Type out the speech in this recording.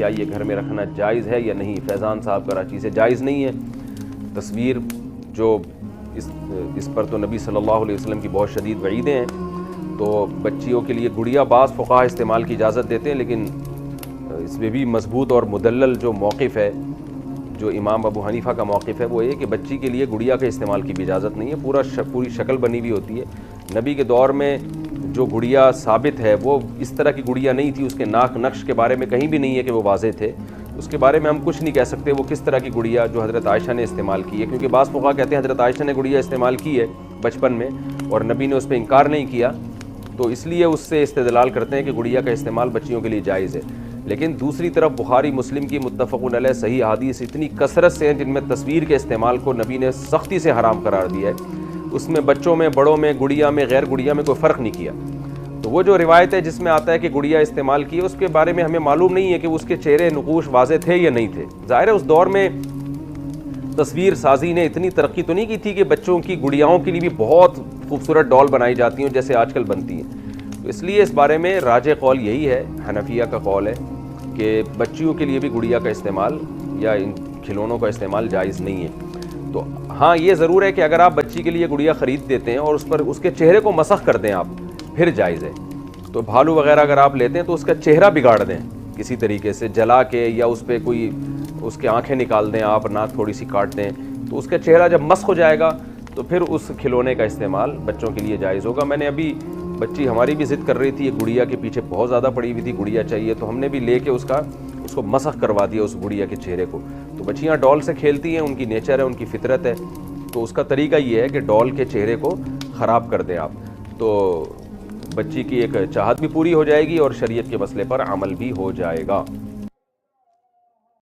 کیا یہ گھر میں رکھنا جائز ہے یا نہیں؟ فیضان صاحب کراچی سے، جائز نہیں ہے تصویر جو اس پر تو نبی صلی اللہ علیہ وسلم کی بہت شدید وعیدیں ہیں. تو بچیوں کے لیے گڑیا بعض فقہا استعمال کی اجازت دیتے ہیں، لیکن اس میں بھی مضبوط اور مدلل جو موقف ہے، جو امام ابو حنیفہ کا موقف ہے، وہ یہ کہ بچی کے لیے گڑیا کے استعمال کی بھی اجازت نہیں ہے. پوری شکل بنی ہوئی ہوتی ہے. نبی کے دور میں جو گڑیا ثابت ہے وہ اس طرح کی گڑیا نہیں تھی. اس کے ناک نقش کے بارے میں کہیں بھی نہیں ہے کہ وہ واضح تھے. اس کے بارے میں ہم کچھ نہیں کہہ سکتے وہ کس طرح کی گڑیا جو حضرت عائشہ نے استعمال کی ہے، کیونکہ بعض فقہا کہتے ہیں حضرت عائشہ نے گڑیا استعمال کی ہے بچپن میں اور نبی نے اس پہ انکار نہیں کیا، تو اس لیے اس سے استدلال کرتے ہیں کہ گڑیا کا استعمال بچیوں کے لیے جائز ہے. لیکن دوسری طرف بخاری مسلم کی متفق علیہ صحیح احادیث اتنی کثرت سے ہیں جن میں تصویر کے استعمال کو نبی نے سختی سے حرام قرار دیا ہے. اس میں بچوں میں، بڑوں میں، گڑیا میں، غیر گڑیا میں کوئی فرق نہیں کیا. تو وہ جو روایت ہے جس میں آتا ہے کہ گڑیا استعمال کی ہے، اس کے بارے میں ہمیں معلوم نہیں ہے کہ اس کے چہرے نقوش واضح تھے یا نہیں تھے. ظاہر ہے اس دور میں تصویر سازی نے اتنی ترقی تو نہیں کی تھی کہ بچوں کی گڑیاؤں کے لیے بھی بہت خوبصورت ڈال بنائی جاتی ہیں جیسے آج کل بنتی ہیں. تو اس لیے اس بارے میں راجح قول یہی ہے، حنفیہ کا قول ہے کہ بچیوں کے لیے بھی گڑیا کا استعمال یا ان کھلونوں کا استعمال جائز نہیں ہے. تو ہاں یہ ضرور ہے کہ اگر آپ بچی کے لیے گڑیا خرید دیتے ہیں اور اس پر اس کے چہرے کو مسخ کر دیں آپ، پھر جائز ہے. تو بھالو وغیرہ اگر آپ لیتے ہیں تو اس کا چہرہ بگاڑ دیں کسی طریقے سے، جلا کے یا اس پہ کوئی اس کے آنکھیں نکال دیں آپ، ناک تھوڑی سی کاٹ دیں، تو اس کا چہرہ جب مسخ ہو جائے گا تو پھر اس کھلونے کا استعمال بچوں کے لیے جائز ہوگا. میں نے ابھی بچی ہماری بھی ضد کر رہی تھی، ایک گڑیا کے پیچھے بہت زیادہ پڑی ہوئی تھی، گڑیا چاہیے، تو ہم نے بھی لے کے اس کو مسخ کروا دیا اس گڑیا کے چہرے کو. تو بچیاں ڈال سے کھیلتی ہیں، ان کی نیچر ہے، ان کی فطرت ہے، تو اس کا طریقہ یہ ہے کہ ڈال کے چہرے کو خراب کر دیں آپ، تو بچی کی ایک چاہت بھی پوری ہو جائے گی اور شریعت کے مسئلے پر عمل بھی ہو جائے گا.